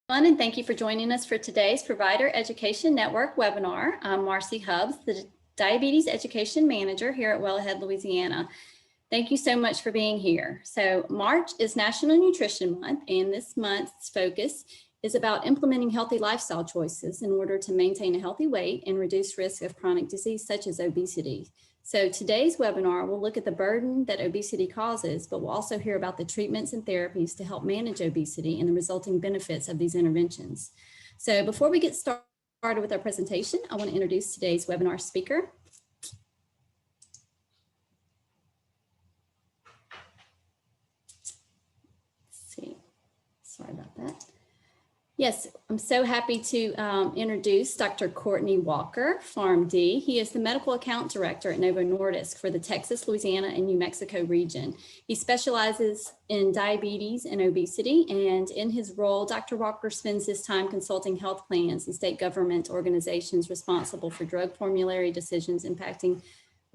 And thank you for joining us for today's Provider Education Network webinar. I'm Marcy Hubbs, the Diabetes Education Manager here at Wellhead, Louisiana. Thank you so much for being here. So March is National Nutrition Month, and this month's focus is about implementing healthy lifestyle choices in order to maintain a healthy weight and reduce risk of chronic disease such as obesity. So today's webinar will look at the burden that obesity causes, but we'll also hear about the treatments and therapies to help manage obesity and the resulting benefits of these interventions. So before we get started with our presentation, I want to introduce today's webinar speaker. Let's see, sorry about that. Yes, I'm so happy to introduce Dr. Courtney Walker, PharmD. He is the Medical Account Director at Novo Nordisk for the Texas, Louisiana, and New Mexico region. He specializes in diabetes and obesity, and in his role, Dr. Walker spends his time consulting health plans and state government organizations responsible for drug formulary decisions impacting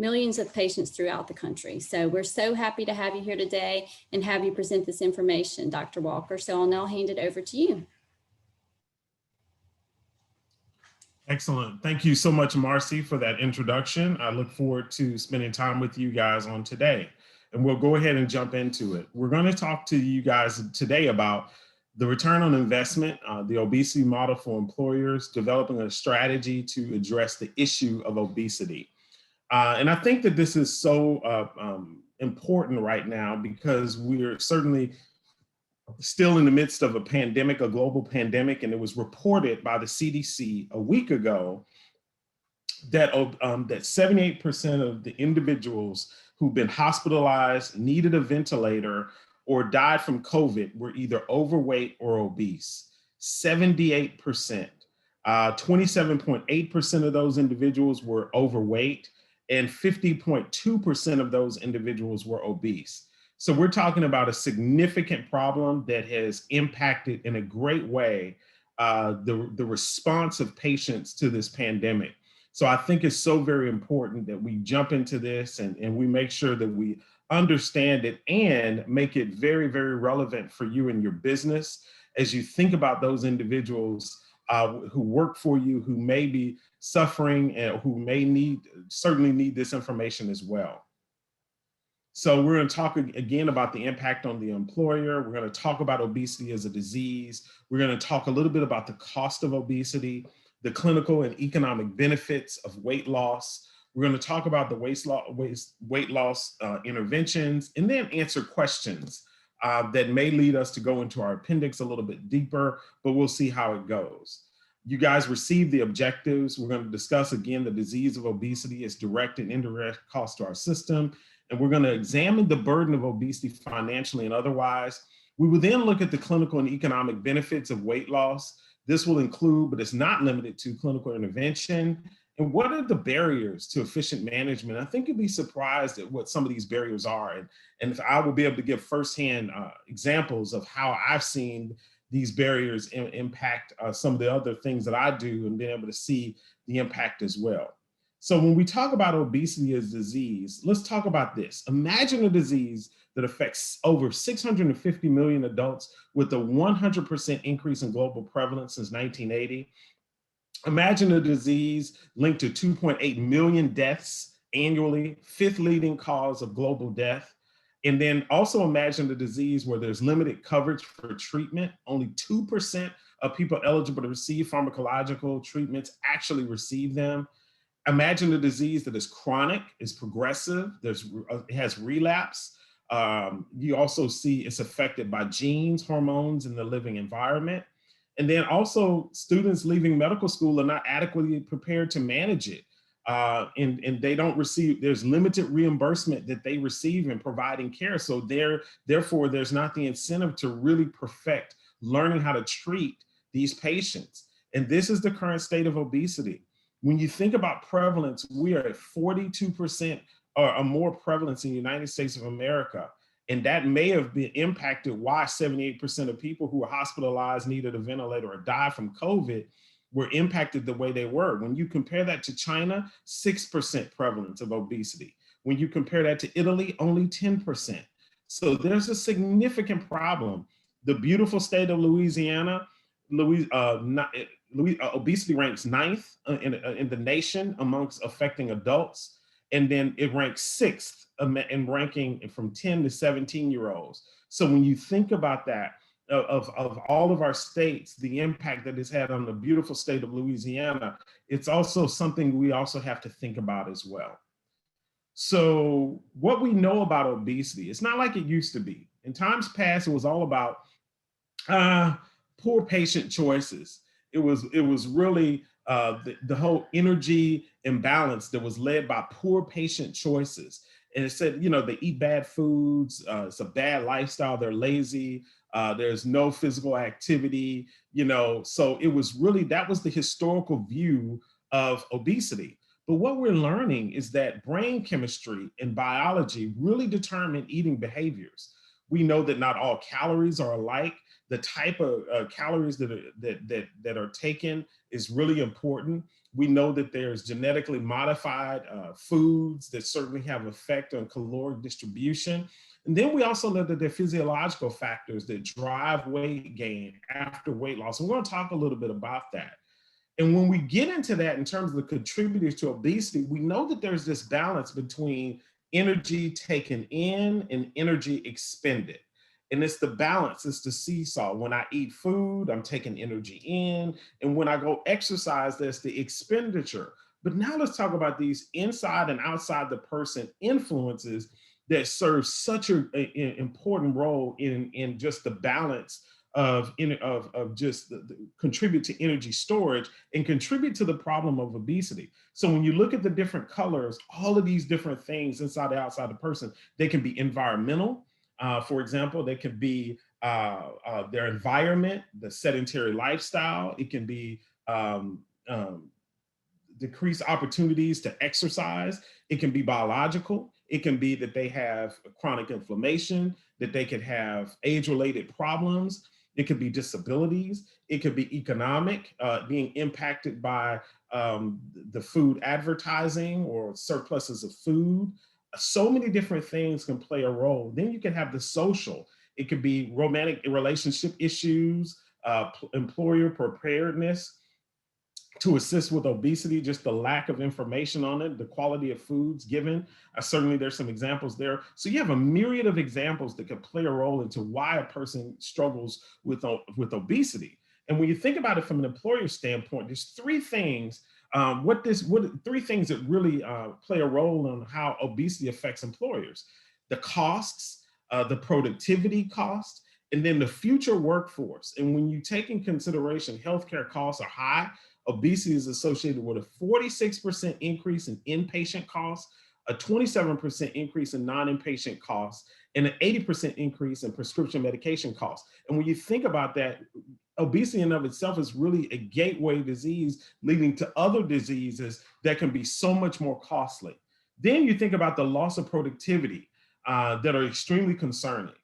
millions of patients throughout the country. So we're so happy to have you here today and have you present this information, Dr. Walker. So I'll now hand it over to you. Excellent. Thank you so much, Marcy, for that introduction. I look forward to spending time with you guys on today, and we'll go ahead and jump into it. We're going to talk to you guys today about the return on investment, the obesity model for employers, developing a strategy to address the issue of obesity. And I think that this is so important right now because we're certainly still in the midst of a pandemic, a global pandemic, and it was reported by the CDC a week ago that 78% of the individuals who've been hospitalized, needed a ventilator, or died from COVID were either overweight or obese. 78%. 27.8% of those individuals were overweight, and 50.2% of those individuals were obese. So we're talking about a significant problem that has impacted in a great way the response of patients to this pandemic. So I think it's so very important that we jump into this and we make sure that we understand it and make it very, very relevant for you and your business as you think about those individuals who work for you, who may be suffering and who may certainly need this information as well. So we're going to talk again about the impact on the employer. We're going to talk about obesity as a disease. We're going to talk a little bit about the cost of obesity, the clinical and economic benefits of weight loss. We're going to talk about the weight loss interventions, and then answer questions that may lead us to go into our appendix a little bit deeper, but we'll see how it goes. You guys received the objectives. We're going to discuss again the disease of obesity, its direct and indirect cost to our system. And we're going to examine the burden of obesity financially and otherwise. We will then look at the clinical and economic benefits of weight loss. This will include, but it's not limited to, clinical intervention. And what are the barriers to efficient management? I think you'll be surprised at what some of these barriers are. And if I will be able to give firsthand examples of how I've seen these barriers impact some of the other things that I do and being able to see the impact as well. So when we talk about obesity as disease, let's talk about this. Imagine a disease that affects over 650 million adults with a 100% increase in global prevalence since 1980. Imagine a disease linked to 2.8 million deaths annually, fifth leading cause of global death. And then also imagine a disease where there's limited coverage for treatment. Only 2% of people eligible to receive pharmacological treatments actually receive them. Imagine a disease that is chronic, is progressive, it has relapse. You also see it's affected by genes, hormones, and the living environment. And then also students leaving medical school are not adequately prepared to manage it. And they don't receive, there's limited reimbursement that they receive in providing care. So therefore, there's not the incentive to really perfect learning how to treat these patients. And this is the current state of obesity. When you think about prevalence, we are at 42% or more prevalence in the United States of America. And that may have been impacted why 78% of people who were hospitalized, needed a ventilator, or died from COVID were impacted the way they were. When you compare that to China, 6% prevalence of obesity. When you compare that to Italy, only 10%. So there's a significant problem. The beautiful state of Louisiana, obesity ranks ninth in the nation amongst affecting adults. And then it ranks sixth in ranking from 10 to 17-year-olds. So when you think about that, of all of our states, the impact that it's had on the beautiful state of Louisiana, it's also something we also have to think about as well. So what we know about obesity, it's not like it used to be. In times past, it was all about poor patient choices. It was really the whole energy imbalance that was led by poor patient choices. And it said, you know, they eat bad foods. It's a bad lifestyle. They're lazy. There's no physical activity. You know, so it was really, that was the historical view of obesity. But what we're learning is that brain chemistry and biology really determine eating behaviors. We know that not all calories are alike. The type of calories that are taken is really important. We know that there's genetically modified foods that certainly have effect on caloric distribution. And then we also know that there are physiological factors that drive weight gain after weight loss. And we're going to talk a little bit about that. And when we get into that in terms of the contributors to obesity, we know that there's this balance between energy taken in and energy expended. And it's the balance, it's the seesaw. When I eat food, I'm taking energy in. And when I go exercise, there's the expenditure. But now let's talk about these inside and outside the person influences that serve such an important role in just the balance of just contribute to energy storage and contribute to the problem of obesity. So when you look at the different colors, all of these different things inside and outside the person, they can be environmental. For example, they could be their environment, the sedentary lifestyle. It can be decreased opportunities to exercise. It can be biological. It can be that they have chronic inflammation, that they could have age-related problems. It could be disabilities. It could be economic, being impacted by the food advertising or surpluses of food. So many different things can play a role. Then you can have the social. It could be romantic relationship issues, employer preparedness to assist with obesity, just the lack of information on it, the quality of foods given. Certainly there's some examples there. So you have a myriad of examples that could play a role into why a person struggles with obesity. And when you think about it from an employer standpoint, there's three things, three things that really play a role in how obesity affects employers. The costs, the productivity cost, and then the future workforce. And when you take in consideration healthcare costs are high, obesity is associated with a 46% increase in inpatient costs, a 27% increase in non-inpatient costs, and an 80% increase in prescription medication costs. And when you think about that, obesity in and of itself is really a gateway disease leading to other diseases that can be so much more costly. Then you think about the loss of productivity that are extremely concerning.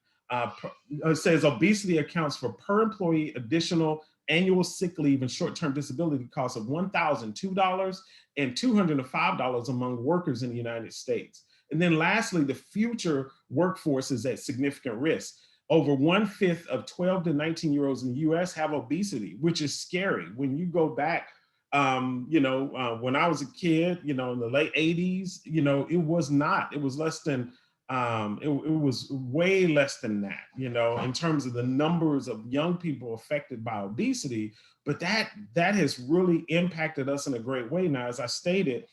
It says obesity accounts for per employee additional annual sick leave and short-term disability costs of $1,002 and $205 among workers in the United States. And then lastly, the future workforce is at significant risk. Over 1/5 of 12 to 19-year-olds in the US have obesity, which is scary. When you go back, when I was a kid, in the late 80s, it was not, it was less than it was way less than that, in terms of the numbers of young people affected by obesity. But that has really impacted us in a great way. Now, as I stated,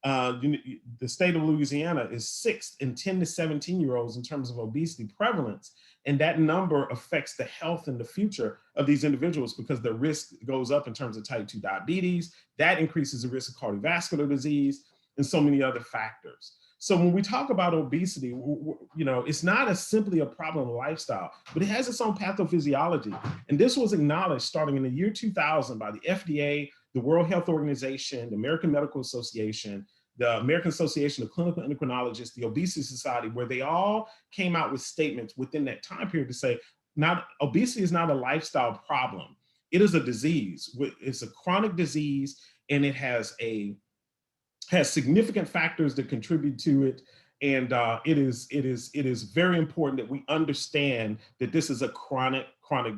the state of Louisiana is sixth in 10 to 17-year-olds in terms of obesity prevalence. And that number affects the health and the future of these individuals because the risk goes up in terms of type 2 diabetes. That increases the risk of cardiovascular disease and so many other factors. So when we talk about obesity, it's not simply a problem of lifestyle, but it has its own pathophysiology. And this was acknowledged starting in the year 2000 by the FDA, the World Health Organization, the American Medical Association, the American Association of Clinical Endocrinologists, the Obesity Society, where they all came out with statements within that time period to say, obesity is not a lifestyle problem. It is a disease. It's a chronic disease, and it has significant factors that contribute to it. And it is very important that we understand that this is a chronic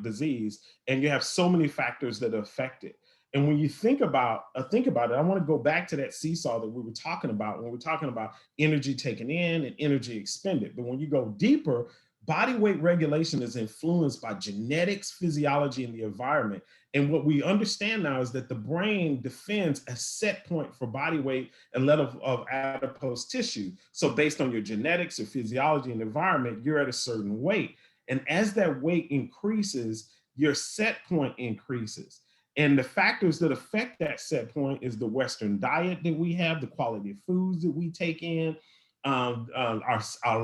disease, and you have so many factors that affect it. And when you think about it, I want to go back to that seesaw that we were talking about when we're talking about energy taken in and energy expended. But when you go deeper, body weight regulation is influenced by genetics, physiology, and the environment. And what we understand now is that the brain defends a set point for body weight and level of adipose tissue. So based on your genetics, your physiology, and environment, you're at a certain weight. And as that weight increases, your set point increases. And the factors that affect that set point is the Western diet that we have, the quality of foods that we take in, our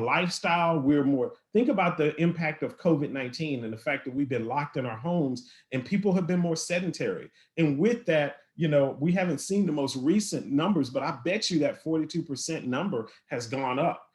lifestyle. We're more, think about the impact of COVID-19 and the fact that we've been locked in our homes and people have been more sedentary. And with that, we haven't seen the most recent numbers, but I bet you that 42% number has gone up.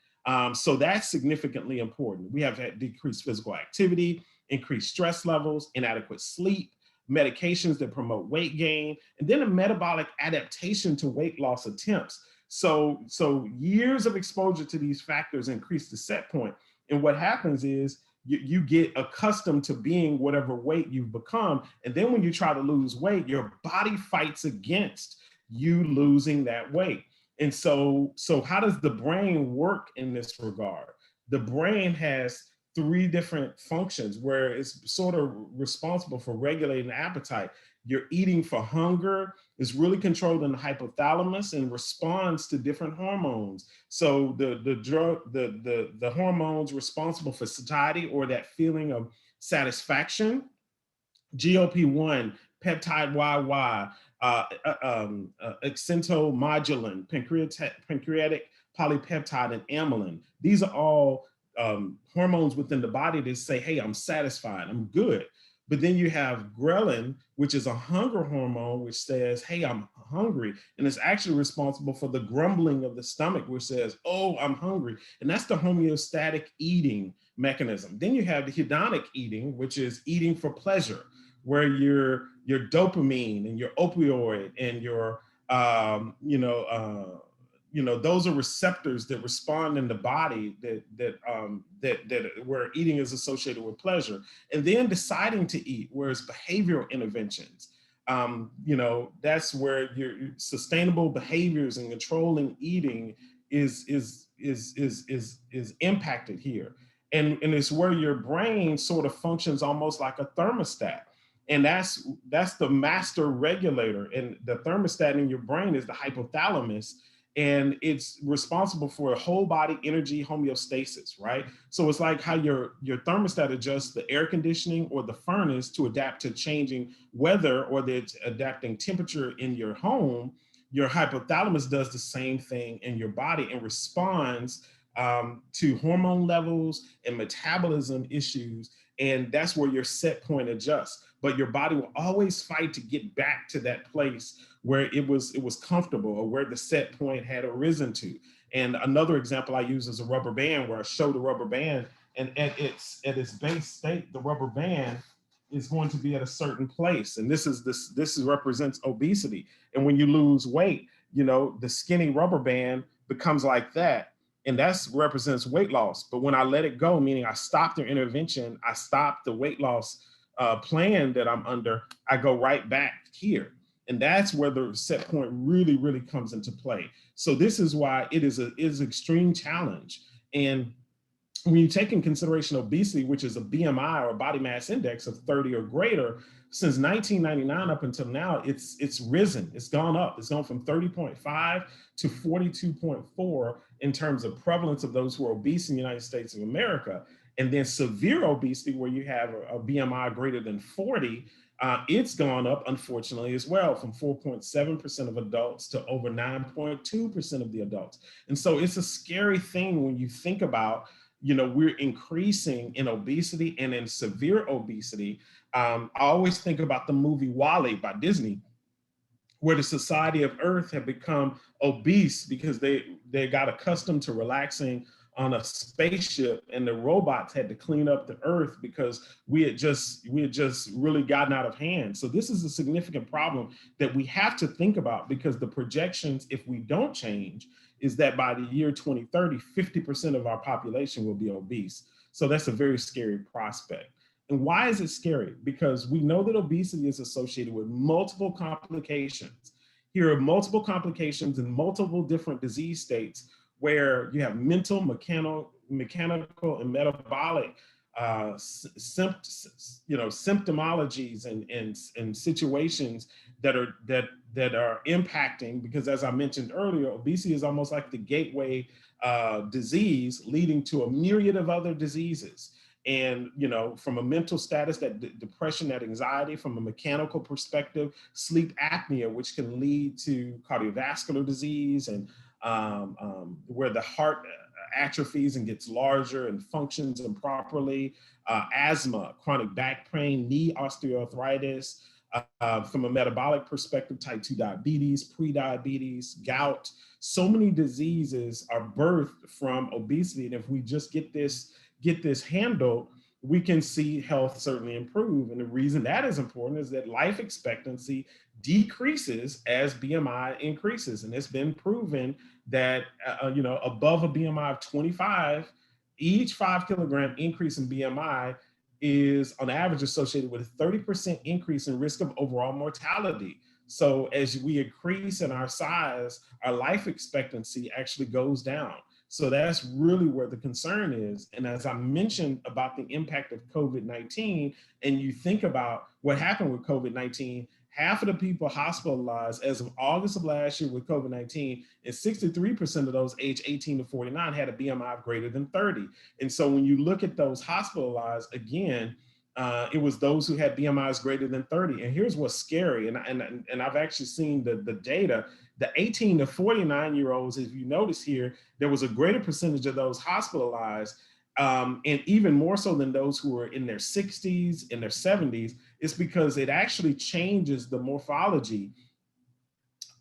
So that's significantly important. We have had decreased physical activity, increased stress levels, inadequate sleep, medications that promote weight gain, and then a metabolic adaptation to weight loss attempts. So years of exposure to these factors increase the set point. And what happens is you get accustomed to being whatever weight you've become. And then when you try to lose weight, your body fights against you losing that weight. And so how does the brain work in this regard? The brain has three different functions where it's sort of responsible for regulating appetite. Your eating for hunger is really controlled in the hypothalamus and responds to different hormones. So the hormones responsible for satiety, or that feeling of satisfaction, GLP-1, peptide YY, exentomodulin, pancreatic polypeptide, and amylin. These are all hormones within the body that say, hey, I'm satisfied, I'm good. But then you have ghrelin, which is a hunger hormone, which says, hey, I'm hungry. And it's actually responsible for the grumbling of the stomach, which says, oh, I'm hungry. And that's the homeostatic eating mechanism. Then you have the hedonic eating, which is eating for pleasure, where your dopamine and your opioid and your those are receptors that respond in the body that where eating is associated with pleasure. And then deciding to eat, where it's behavioral interventions. That's where your sustainable behaviors and controlling eating is impacted here. And it's where your brain sort of functions almost like a thermostat. And that's the master regulator. And the thermostat in your brain is the hypothalamus. And it's responsible for a whole body energy homeostasis, right? So it's like how your thermostat adjusts the air conditioning or the furnace to adapt to changing weather, or that's adapting temperature in your home. Your hypothalamus does the same thing in your body and responds to hormone levels and metabolism issues. And that's where your set point adjusts. But your body will always fight to get back to that place where it was comfortable, or where the set point had arisen to. And another example I use is a rubber band, where I show the rubber band, and at its base state, the rubber band is going to be at a certain place. And this represents obesity. And when you lose weight, the skinny rubber band becomes like that. And that represents weight loss. But when I let it go, meaning I stop the intervention, I stop the weight loss plan that I'm under, I go right back here. And that's where the set point really, really comes into play. So this is why it is an extreme challenge. And when you take in consideration obesity, which is a BMI, or body mass index, of 30 or greater, since 1999 up until now, it's risen. It's gone up. It's gone from 30.5 to 42.4 in terms of prevalence of those who are obese in the United States of America. And then severe obesity, where you have a BMI greater than 40, it's gone up, unfortunately, as well, from 4.7% of adults to over 9.2% of the adults. And so it's a scary thing when you think about, we're increasing in obesity and in severe obesity. I always think about the movie WALL-E by Disney, where the society of Earth had become obese because they got accustomed to relaxing on a spaceship, and the robots had to clean up the earth because we had just really gotten out of hand. So this is a significant problem that we have to think about, because the projections, if we don't change, is that by the year 2030, 50% of our population will be obese. So that's a very scary prospect. And why is it scary? Because we know that obesity is associated with multiple complications. Here are multiple complications in multiple different disease states, where you have mental, mechanical, and metabolic symptomologies and situations that are impacting. Because as I mentioned earlier, obesity is almost like the gateway disease leading to a myriad of other diseases. And, from a mental status, that depression, that anxiety; from a mechanical perspective, sleep apnea, which can lead to cardiovascular disease, and where the heart atrophies and gets larger and functions improperly; asthma, chronic back pain, knee osteoarthritis; from a metabolic perspective, type 2 diabetes, pre-diabetes, gout. So many diseases are birthed from obesity. And if we just get this handled, we can see health certainly improve. And the reason that is important is that life expectancy decreases as BMI increases. And it's been proven that, above a BMI of 25, each 5 kilogram increase in BMI is on average associated with a 30% increase in risk of overall mortality. So as we increase in our size, our life expectancy actually goes down. So that's really where the concern is. And as I mentioned about the impact of COVID-19, and you think about what happened with COVID-19, half of the people hospitalized as of August of last year with COVID-19, and 63% of those aged 18 to 49 had a BMI of greater than 30. And so when you look at those hospitalized, again, it was those who had BMIs greater than 30. And here's what's scary, and I've actually seen the data. The 18 to 49-year-olds, if you notice here, there was a greater percentage of those hospitalized, and even more so than those who were in their 60s, in their 70s. It's because it actually changes the morphology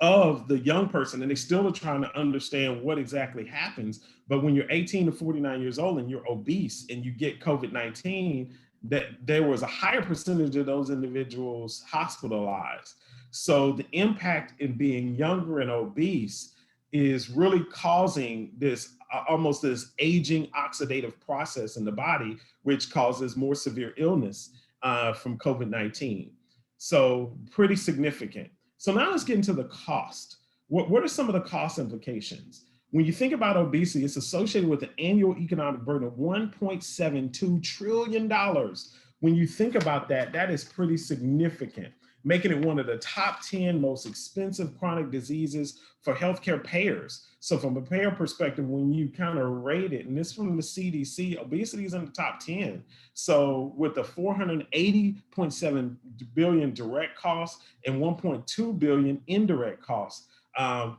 of the young person, and they still are trying to understand what exactly happens. But when you're 18 to 49 years old and you're obese and you get COVID-19, that there was a higher percentage of those individuals hospitalized. So the impact in being younger and obese is really causing this almost this aging oxidative process in the body, which causes more severe illness from COVID-19. So pretty significant. So now let's get into the cost. What are some of the cost implications? When you think about obesity, it's associated with an annual economic burden of $1.72 trillion. When you think about that, that is pretty significant, making it one of the top 10 most expensive chronic diseases for healthcare payers. So from a payer perspective, when you kind of rate it, and this from the CDC, obesity is in the top 10. So with the $480.7 billion direct costs and $1.2 billion indirect costs,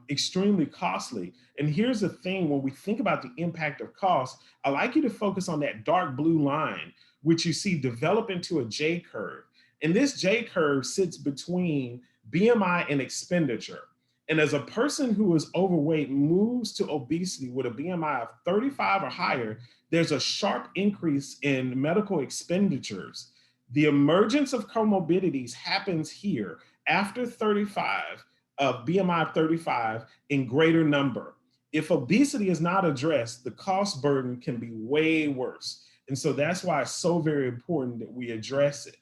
extremely costly. And here's the thing, when we think about the impact of cost, I like you to focus on that dark blue line, which you see develop into a J curve. And this J curve sits between BMI and expenditure. And as a person who is overweight moves to obesity with a BMI of 35 or higher, there's a sharp increase in medical expenditures. The emergence of comorbidities happens here after 35, BMI of 35 in greater number. If obesity is not addressed, the cost burden can be way worse. And so that's why it's so very important that we address it.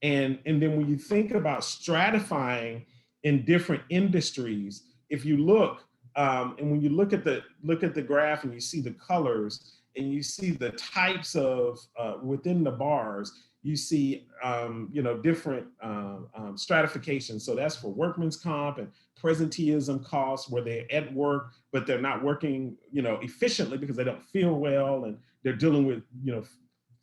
And then when you think about stratifying in different industries, if you look, and when you look at the graph and you see the colors and you see the types of within the bars, you see different stratifications. So that's for workman's comp and presenteeism costs, where they're at work but they're not working efficiently because they don't feel well and they're dealing with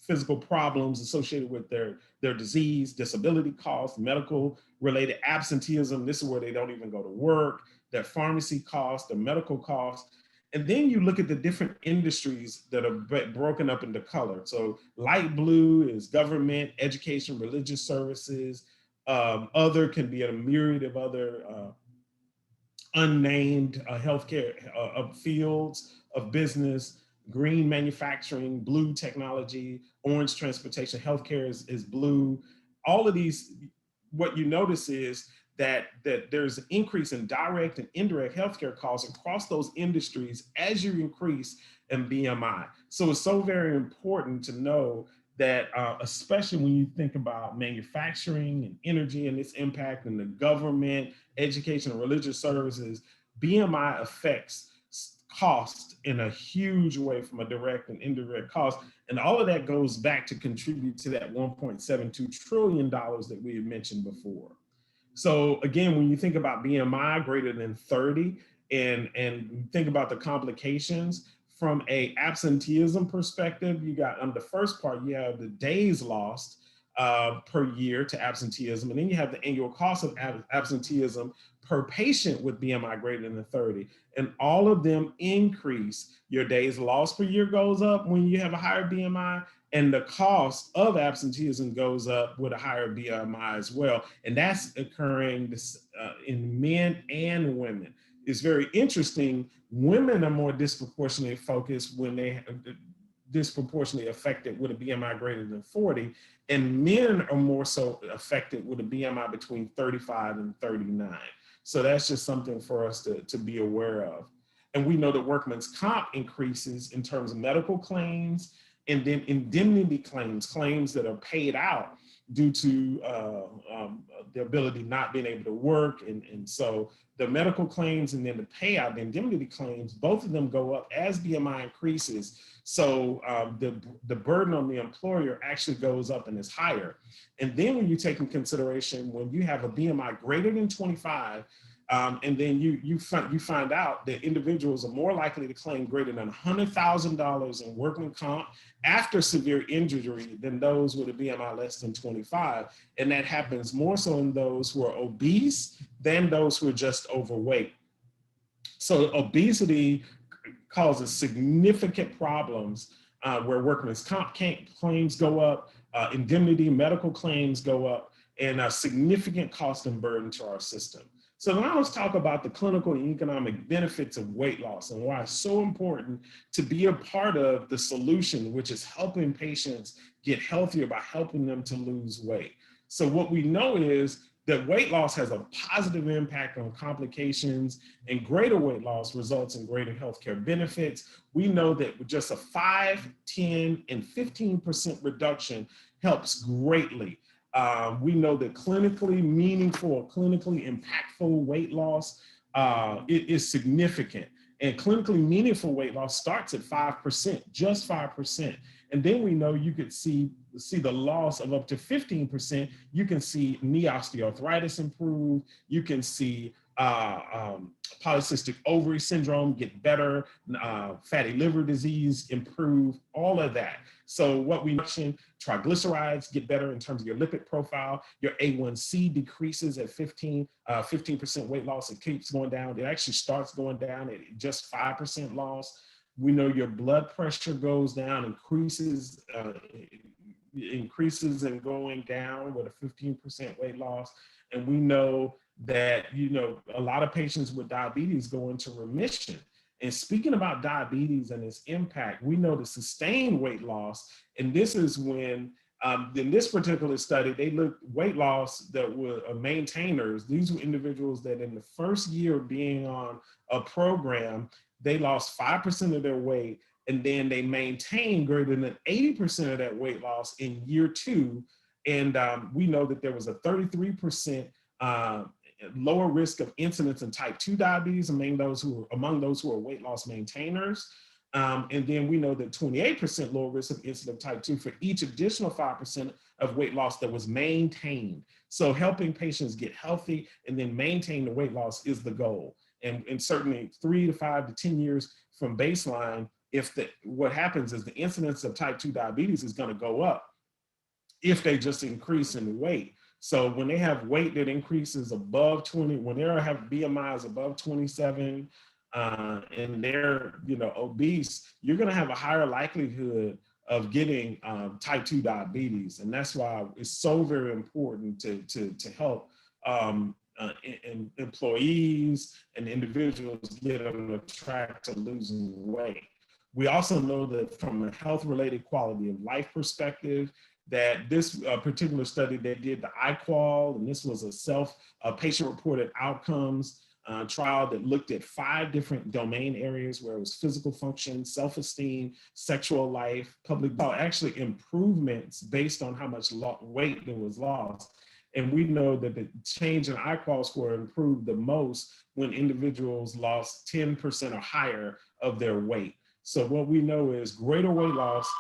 physical problems associated with their disease, disability costs, medical related absenteeism. This is where they don't even go to work, their pharmacy costs, their medical costs. And then you look at the different industries that are broken up into color. So light blue is government, education, religious services. Other can be a myriad of other unnamed healthcare fields of business. green manufacturing, blue technology, orange transportation, healthcare is blue. All of these, what you notice is that there's an increase in direct and indirect healthcare costs across those industries as you increase in BMI. So it's so very important to know that, especially when you think about manufacturing and energy and its impact and the government, education, and religious services, BMI affects cost in a huge way from a direct and indirect cost. And all of that goes back to contribute to that $1.72 trillion that we had mentioned before. So again, when you think about BMI greater than 30 and think about the complications from a absenteeism perspective, you got on the first part, you have the days lost per year to absenteeism. And then you have the annual cost of absenteeism per patient with BMI greater than 30. And all of them increase. Your days lost per year goes up when you have a higher BMI, and the cost of absenteeism goes up with a higher BMI as well. And that's occurring in men and women. It's very interesting. Women are more disproportionately focused when they disproportionately affected with a BMI greater than 40, and men are more so affected with a BMI between 35 and 39. So that's just something for us to be aware of. And we know that workman's comp increases in terms of medical claims, and then indemnity claims, claims that are paid out due to the ability not being able to work. And so the medical claims and then the payout, the indemnity claims, both of them go up as BMI increases. So the burden on the employer actually goes up and is higher. And then when you take in consideration, when you have a BMI greater than 25, and then you find out that individuals are more likely to claim greater than $100,000 in workman comp after severe injury than those with a BMI less than 25. And that happens more so in those who are obese than those who are just overweight. So obesity causes significant problems where workman's comp claims go up, indemnity, medical claims go up, and a significant cost and burden to our system. So now let's talk about the clinical and economic benefits of weight loss and why it's so important to be a part of the solution, which is helping patients get healthier by helping them to lose weight. So what we know is that weight loss has a positive impact on complications, and greater weight loss results in greater healthcare benefits. We know that with just a 5, 10, and 15% reduction helps greatly. We know that clinically meaningful or clinically impactful weight loss it is significant. And clinically meaningful weight loss starts at 5%, just 5%. And then we know you could see the loss of up to 15%. You can see knee osteoarthritis improve. You can see polycystic ovary syndrome get better, fatty liver disease improve, all of that. So what we mentioned, triglycerides get better in terms of your lipid profile. Your A1C decreases at 15% weight loss. It keeps going down. It actually starts going down at just 5% loss. We know your blood pressure goes down, increases and going down with a 15% weight loss. And we know that, a lot of patients with diabetes go into remission. And speaking about diabetes and its impact, we know the sustained weight loss, and this is when, in this particular study, they looked weight loss that were maintainers. These were individuals that in the first year of being on a program, they lost 5% of their weight, and then they maintained greater than 80% of that weight loss in year 2. And we know that there was a 33% lower risk of incidence in type 2 diabetes among those who are weight loss maintainers. And then we know that 28% lower risk of incidence of type 2 for each additional 5% of weight loss that was maintained. So helping patients get healthy and then maintain the weight loss is the goal. And certainly 3 to 5 to 10 years from baseline, what happens is the incidence of type 2 diabetes is going to go up if they just increase in weight. So when they have weight that increases above 20, when they have BMIs above 27 and they're obese, you're going to have a higher likelihood of getting type 2 diabetes. And that's why it's so very important to help employees and individuals get on the track to losing weight. We also know that from a health-related quality of life perspective, that this particular study, they did the iQual, and this was a patient-reported outcomes trial that looked at 5 different domain areas where it was physical function, self-esteem, sexual life, public, actually improvements based on how much weight that was lost. And we know that the change in iQual score improved the most when individuals lost 10% or higher of their weight. So what we know is greater weight loss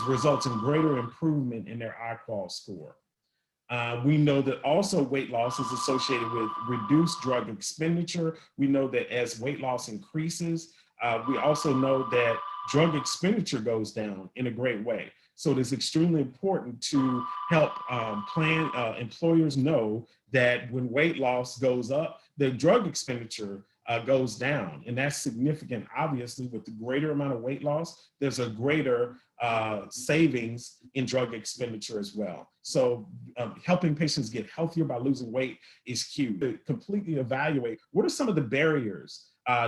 results in greater improvement in their iQual score. We know that also weight loss is associated with reduced drug expenditure. We know that as weight loss increases, we also know that drug expenditure goes down in a great way. So it is extremely important to help employers know that when weight loss goes up, the drug expenditure goes down. And that's significant. Obviously, with the greater amount of weight loss, there's a greater savings in drug expenditure as well. So helping patients get healthier by losing weight is key. To completely evaluate what are some of the barriers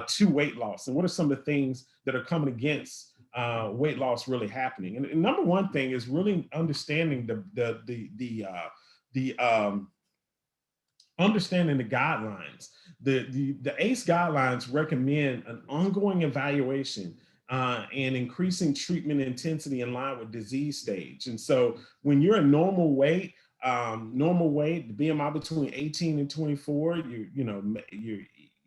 to weight loss, and what are some of the things that are coming against weight loss really happening. And number one thing is really understanding understanding the guidelines. The ACE guidelines recommend an ongoing evaluation and increasing treatment intensity in line with disease stage. And so when you're a normal weight, the BMI between 18 and 24,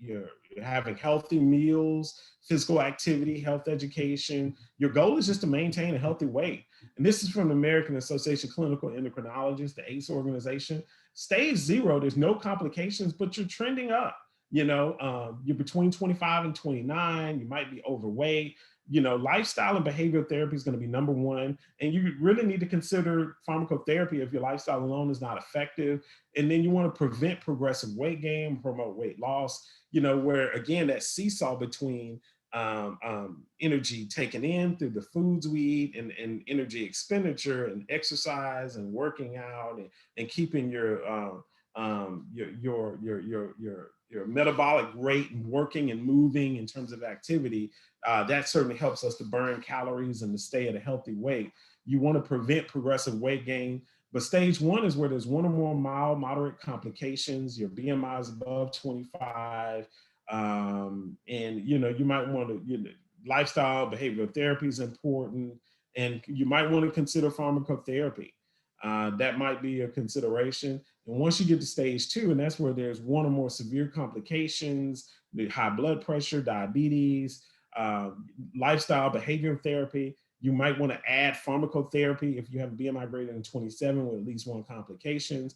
you're having healthy meals, physical activity, health education. Your goal is just to maintain a healthy weight. And this is from the American Association of Clinical Endocrinologists, the ACE organization. Stage 0, there's no complications, but you're trending up. You're between 25 and 29, you might be overweight. Lifestyle and behavioral therapy is going to be number one. And you really need to consider pharmacotherapy if your lifestyle alone is not effective. And then you want to prevent progressive weight gain, promote weight loss, where again, that seesaw between energy taken in through the foods we eat and energy expenditure and exercise and working out and keeping your metabolic rate and working and moving in terms of activity, that certainly helps us to burn calories and to stay at a healthy weight. You want to prevent progressive weight gain, but stage 1 is where there's 1 or more mild, moderate complications. Your BMI is above 25, and you might want to, lifestyle, behavioral therapy is important, and you might want to consider pharmacotherapy. That might be a consideration. And once you get to stage 2, and that's where there's 1 or more severe complications, the high blood pressure, diabetes, lifestyle, behavioral therapy, you might want to add pharmacotherapy if you have a BMI greater than 27 with at least 1 complications,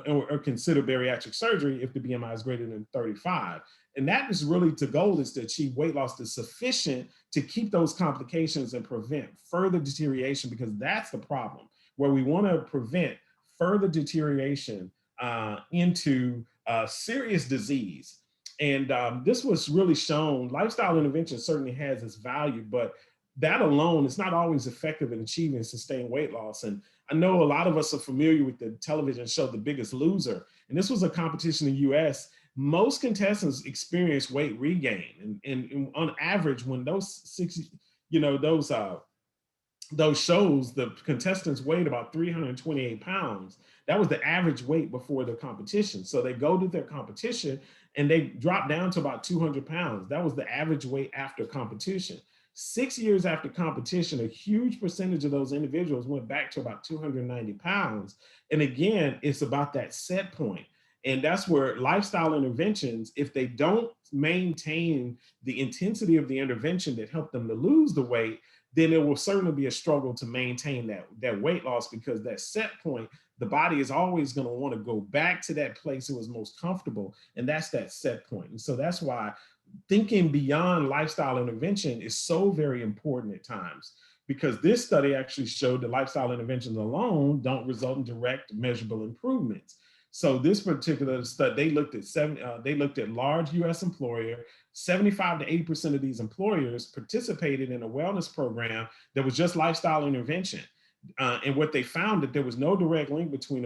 or consider bariatric surgery if the BMI is greater than 35. And that is really the goal, is to achieve weight loss that's sufficient to keep those complications and prevent further deterioration, because that's the problem, where we want to prevent further deterioration into serious disease. And this was really shown. Lifestyle intervention certainly has its value, but that alone is not always effective in achieving sustained weight loss. And I know a lot of us are familiar with the television show The Biggest Loser, and this was a competition in the US. Most contestants experience weight regain, and on average, when those those shows, the contestants weighed about 328 pounds. That was the average weight before the competition. So they go to their competition and they drop down to about 200 pounds. That was the average weight after competition. 6 years after competition, a huge percentage of those individuals went back to about 290 pounds. And again, it's about that set point. And that's where lifestyle interventions, if they don't maintain the intensity of the intervention that helped them to lose the weight, then it will certainly be a struggle to maintain that weight loss, because that set point, the body is always going to want to go back to that place it was most comfortable. And that's that set point. And so that's why thinking beyond lifestyle intervention is so very important at times, because this study actually showed that lifestyle interventions alone don't result in direct measurable improvements. So this particular study, they looked at large US employer. 75 to 80% of these employers participated in a wellness program that was just lifestyle intervention. And what they found, that there was no direct link between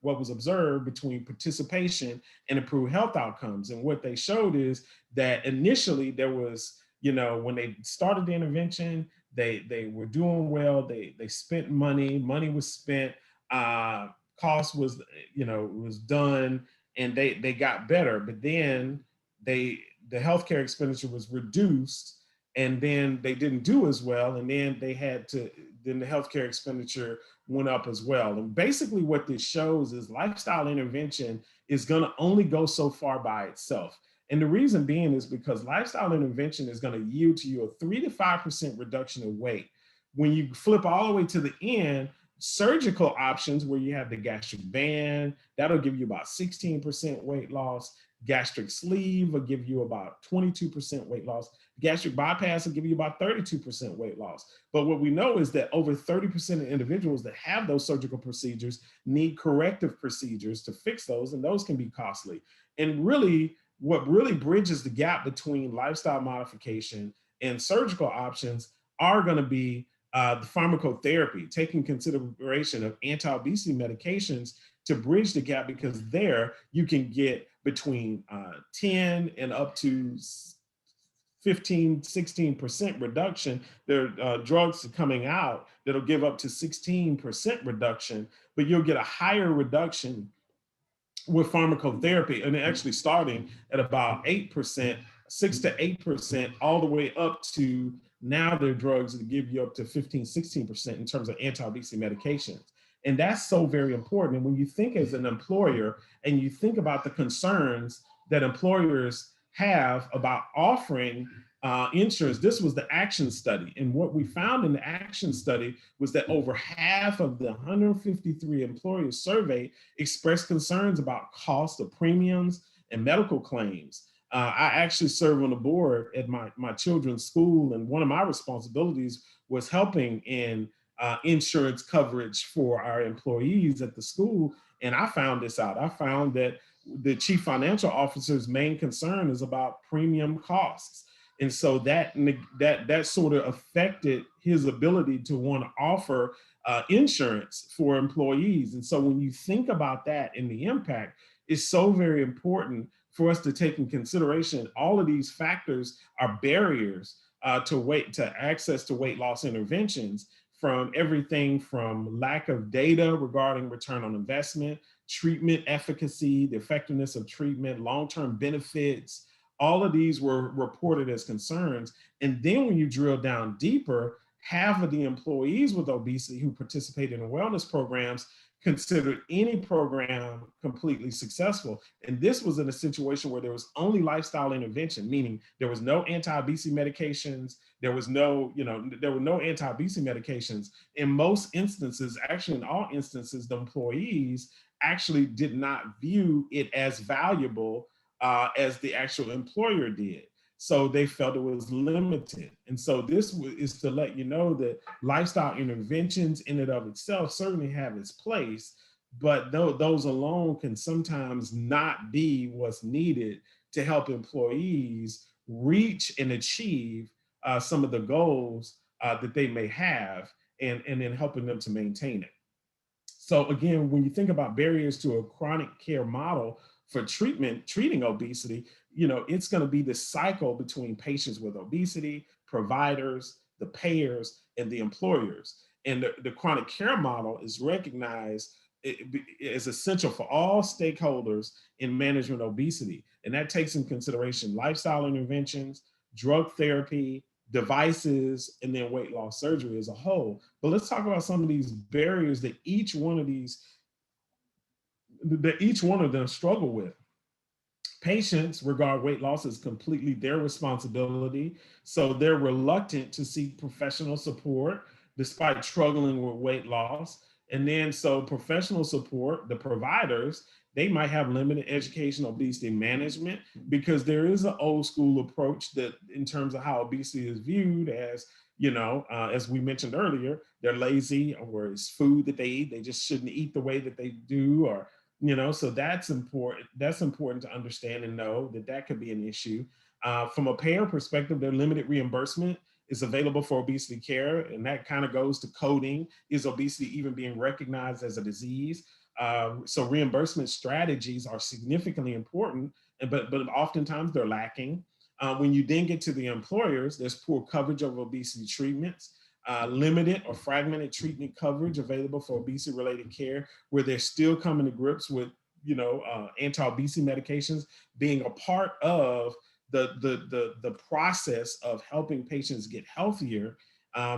what was observed between participation and improved health outcomes. And what they showed is that initially there was you know, when they started the intervention, they were doing well. They spent money. Money was spent. Uh, cost was, you know, was done, and they got better. But then they the healthcare expenditure was reduced, and then they didn't do as well, and then they had to. Then the healthcare expenditure went up as well. And basically, what this shows is lifestyle intervention is going to only go so far by itself. And the reason being is because lifestyle intervention is going to yield to you a 3 to 5% reduction in weight. When you flip all the way to the end, surgical options where you have the gastric band, that'll give you about 16% weight loss. Gastric sleeve will give you about 22% weight loss. Gastric bypass will give you about 32% weight loss. But what we know is that over 30% of individuals that have those surgical procedures need corrective procedures to fix those, and those can be costly. And really, what really bridges the gap between lifestyle modification and surgical options are going to be the pharmacotherapy, taking consideration of anti-obesity medications to bridge the gap, because there you can get between 10 and up to 15, 16% reduction. There are drugs coming out that'll give up to 16% reduction, but you'll get a higher reduction with pharmacotherapy, and actually starting at about 8%, 6 to 8%, all the way up to now there are drugs that give you up to 15, 16% in terms of anti-obesity medications. And that's so very important. And when you think as an employer and you think about the concerns that employers have about offering insurance, this was the action study. And what we found in the action study was that over half of the 153 employers surveyed expressed concerns about cost of premiums and medical claims. I actually serve on the board at my children's school, and one of my responsibilities was helping in insurance coverage for our employees at the school. And I found this out. I found that the chief financial officer's main concern is about premium costs. And so that sort of affected his ability to want to offer insurance for employees. And so when you think about that and the impact, it's so very important for us to take in consideration all of these factors are barriers to access to weight loss interventions, from everything from lack of data regarding return on investment, treatment efficacy, the effectiveness of treatment, long-term benefits. All of these were reported as concerns. And then when you drill down deeper, half of the employees with obesity who participated in wellness programs considered any program completely successful. And this was in a situation where there was only lifestyle intervention, meaning there was no anti-obesity medications, there were no anti-obesity medications. In most instances, actually in all instances, the employees actually did not view it as valuable as the actual employer did. So they felt it was limited. And so this is to let you know that lifestyle interventions in and of itself certainly have its place, but those alone can sometimes not be what's needed to help employees reach and achieve some of the goals that they may have, and then helping them to maintain it. So again, when you think about barriers to a chronic care model for treating obesity, it's going to be this cycle between patients with obesity, providers, the payers, and the employers. And the chronic care model is recognized as essential for all stakeholders in management obesity. And that takes in consideration lifestyle interventions, drug therapy, devices, and then weight loss surgery as a whole. But let's talk about some of these barriers that each one of them struggle with. Patients regard weight loss as completely their responsibility, so they're reluctant to seek professional support despite struggling with weight loss. And then, so professional support, the providers, they might have limited education on obesity management, because there is an old school approach that, in terms of how obesity is viewed as, as we mentioned earlier, they're lazy, or it's food that they eat, they just shouldn't eat the way that they do, or so that's important. That's important to understand and know that could be an issue. From a payer perspective, their limited reimbursement is available for obesity care, and that kind of goes to coding. Is obesity even being recognized as a disease? So reimbursement strategies are significantly important, but oftentimes they're lacking. When you then get to the employers, there's poor coverage of obesity treatments, limited or fragmented treatment coverage available for obesity related care, where they're still coming to grips with, anti-obesity medications being a part of the process of helping patients get healthier,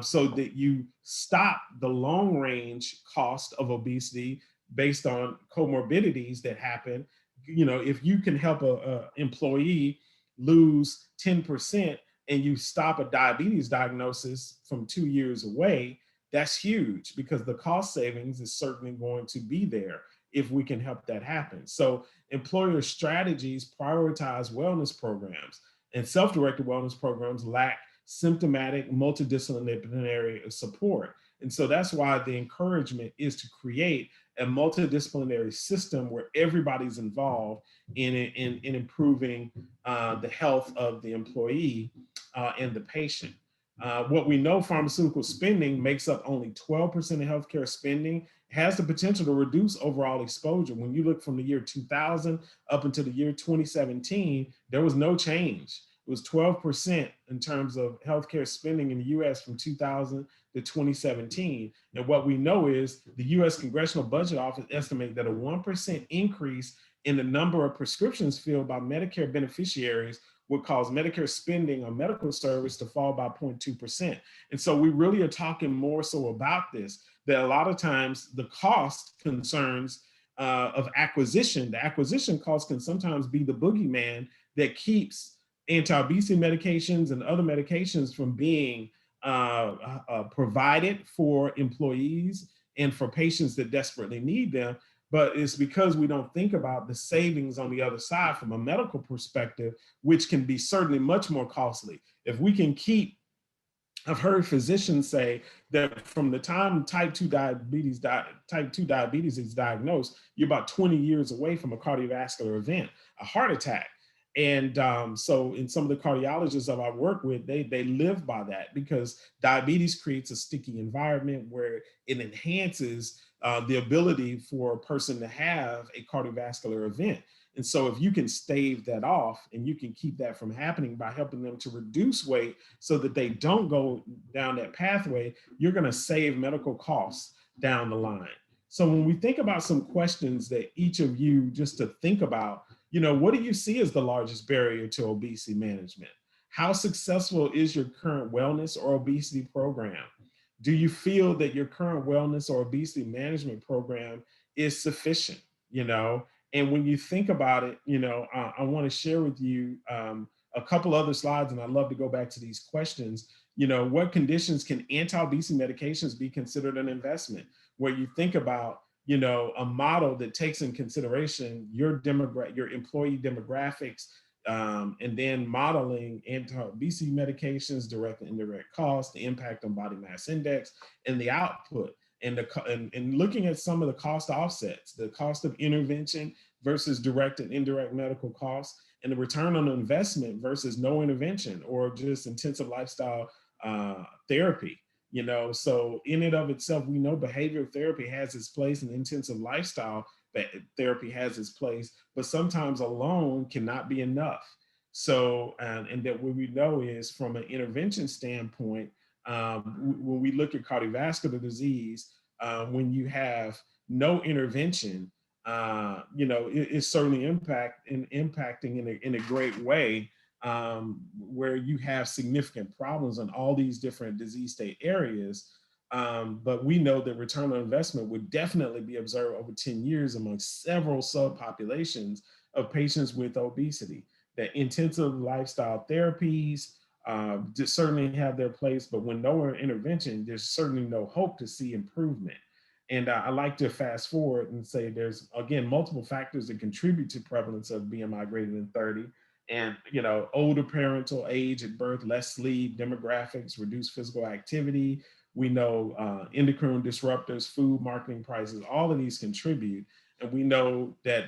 so that you stop the long range cost of obesity based on comorbidities that happen. If you can help a employee lose 10% and you stop a diabetes diagnosis from 2 years away, that's huge, because the cost savings is certainly going to be there if we can help that happen. So employer strategies prioritize wellness programs, and self-directed wellness programs lack symptomatic multidisciplinary support. And so that's why the encouragement is to create a multidisciplinary system where everybody's involved in improving the health of the employee and the patient. What we know, pharmaceutical spending makes up only 12% of healthcare spending, has the potential to reduce overall exposure. When you look from the year 2000 up until the year 2017, there was no change. It was 12% in terms of healthcare spending in the US from 2000 to 2017. And what we know is the US Congressional Budget Office estimates that a 1% increase in the number of prescriptions filled by Medicare beneficiaries would cause Medicare spending on medical service to fall by 0.2%. And so we really are talking more so about this, that a lot of times the cost concerns of acquisition, the acquisition cost can sometimes be the boogeyman that keeps anti-obesity medications and other medications from being provided for employees and for patients that desperately need them. But it's because we don't think about the savings on the other side from a medical perspective, which can be certainly much more costly. If we can keep, I've heard physicians say that from the time type 2 diabetes is diagnosed, you're about 20 years away from a cardiovascular event, a heart attack. And so in some of the cardiologists that I work with, they live by that, because diabetes creates a sticky environment where it enhances the ability for a person to have a cardiovascular event. And so if you can stave that off and you can keep that from happening by helping them to reduce weight so that they don't go down that pathway, you're going to save medical costs down the line. So when we think about some questions that each of you, just to think about, what do you see as the largest barrier to obesity management? How successful is your current wellness or obesity program? Do you feel that your current wellness or obesity management program is sufficient? And when you think about it, I want to share with you a couple other slides, and I'd love to go back to these questions. What conditions can anti-obesity medications be considered an investment? Where you think about, a model that takes in consideration your employee demographics, and then modeling anti-obesity medications, direct and indirect costs, the impact on body mass index, and the output. And looking at some of the cost offsets, the cost of intervention versus direct and indirect medical costs, and the return on investment versus no intervention or just intensive lifestyle therapy. So in and of itself, we know behavioral therapy has its place and intensive lifestyle therapy has its place, but sometimes alone cannot be enough. So, and that what we know is from an intervention standpoint, when we look at cardiovascular disease, when you have no intervention, it's certainly impacting in a great way, where you have significant problems in all these different disease state areas. But we know that return on investment would definitely be observed over 10 years among several subpopulations of patients with obesity. That intensive lifestyle therapies just certainly have their place, but when no intervention, there's certainly no hope to see improvement. And I like to fast forward and say there's, again, multiple factors that contribute to prevalence of BMI greater than 30. And, older parental age at birth, less sleep, demographics, reduced physical activity. We know endocrine disruptors, food, marketing prices, all of these contribute. And we know that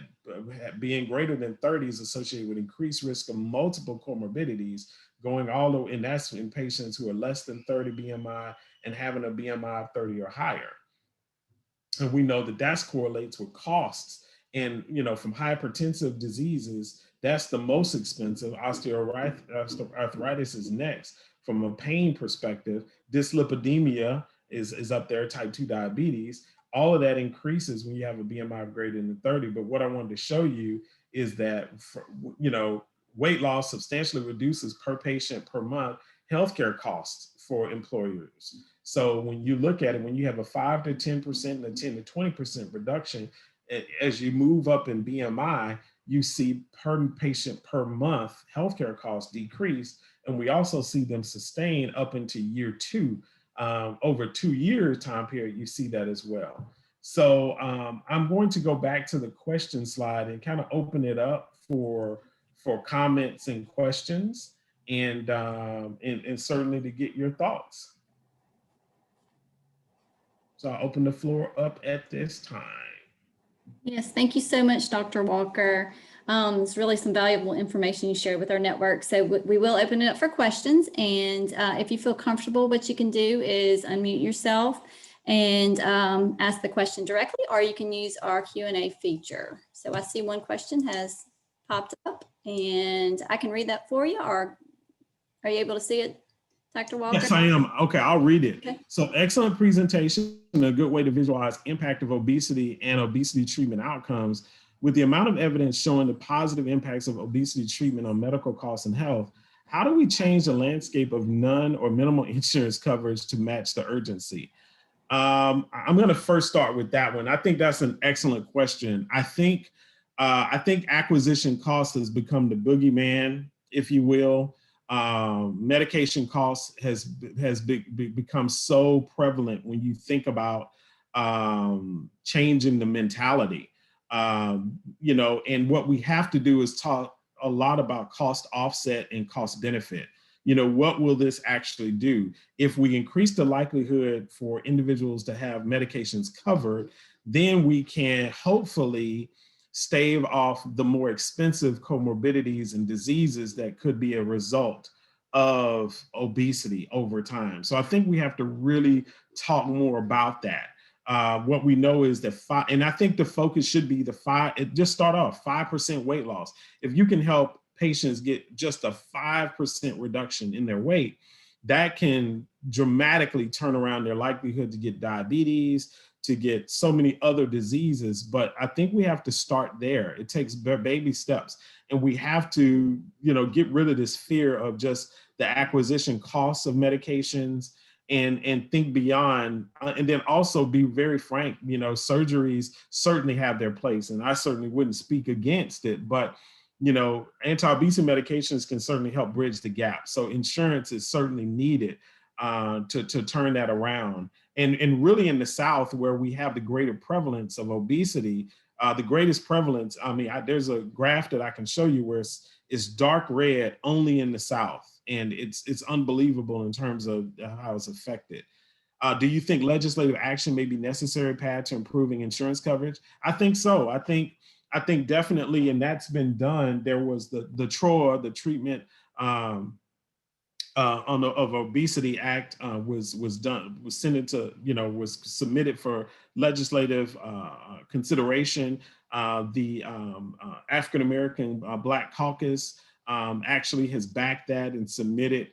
being greater than 30 is associated with increased risk of multiple comorbidities, going all the way, and that's in patients who are less than 30 BMI and having a BMI of 30 or higher. And we know that correlates with costs And, from hypertensive diseases, that's the most expensive. Osteoarthritis is next. From a pain perspective, dyslipidemia is up there, type 2 diabetes. All of that increases when you have a BMI greater than 30. But what I wanted to show you is that, weight loss substantially reduces per patient per month healthcare costs for employers. So when you look at it, when you have a 5 to 10% and a 10 to 20% reduction, as you move up in BMI, you see per patient per month healthcare costs decrease. And we also see them sustain up into year 2. Over 2 year time period, you see that as well. So I'm going to go back to the question slide and kind of open it up for comments and questions, and certainly to get your thoughts. So I'll open the floor up at this time. Yes, thank you so much, Dr. Walker. It's really some valuable information you shared with our network. So we will open it up for questions. And if you feel comfortable, what you can do is unmute yourself and ask the question directly, or you can use our Q&A feature. So I see one question has popped up, and I can read that for you, or are you able to see it, Dr. Walker? Yes, I am. Okay, I'll read it. Okay. So excellent presentation, a good way to visualize impact of obesity and obesity treatment outcomes. With the amount of evidence showing the positive impacts of obesity treatment on medical costs and health, how do we change the landscape of none or minimal insurance coverage to match the urgency? I'm going to first start with that one. I think that's an excellent question. I think acquisition cost has become the boogeyman, if you will. Medication costs has become so prevalent when you think about changing the mentality. And what we have to do is talk a lot about cost offset and cost benefit. What will this actually do? If we increase the likelihood for individuals to have medications covered, then we can hopefully stave off the more expensive comorbidities and diseases that could be a result of obesity over time. So I think we have to really talk more about that. What we know is that and I think the focus should be just start off 5% weight loss. If you can help patients get just a 5% reduction in their weight, that can dramatically turn around their likelihood to get diabetes, to get so many other diseases. But I think we have to start there. It takes baby steps, and we have to, get rid of this fear of just the acquisition costs of medications, and think beyond, and then also be very frank. Surgeries certainly have their place, and I certainly wouldn't speak against it, but anti-obesity medications can certainly help bridge the gap. So insurance is certainly needed to turn that around. And really in the South, where we have the greater prevalence of obesity, the greatest prevalence, there's a graph that I can show you where it's dark red only in the South. And it's unbelievable in terms of how it's affected. Do you think legislative action may be necessary, Pat, to improving insurance coverage? I think so. I think definitely, and that's been done. There was the TROA, the Treatment of Obesity Act, was submitted for legislative consideration. The African American Black Caucus actually has backed that and submitted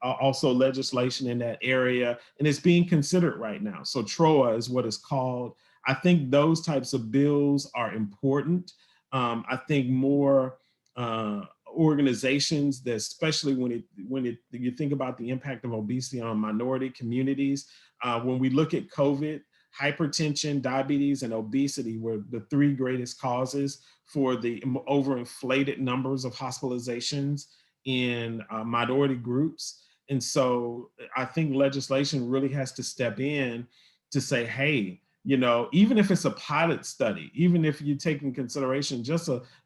also legislation in that area, and it's being considered right now. So TROA is what it's called. I think those types of bills are important. I think more organizations, that especially when you think about the impact of obesity on minority communities, when we look at COVID, hypertension, diabetes, and obesity were the 3 greatest causes for the overinflated numbers of hospitalizations in minority groups. And so I think legislation really has to step in to say, hey, even if it's a pilot study, even if you take in consideration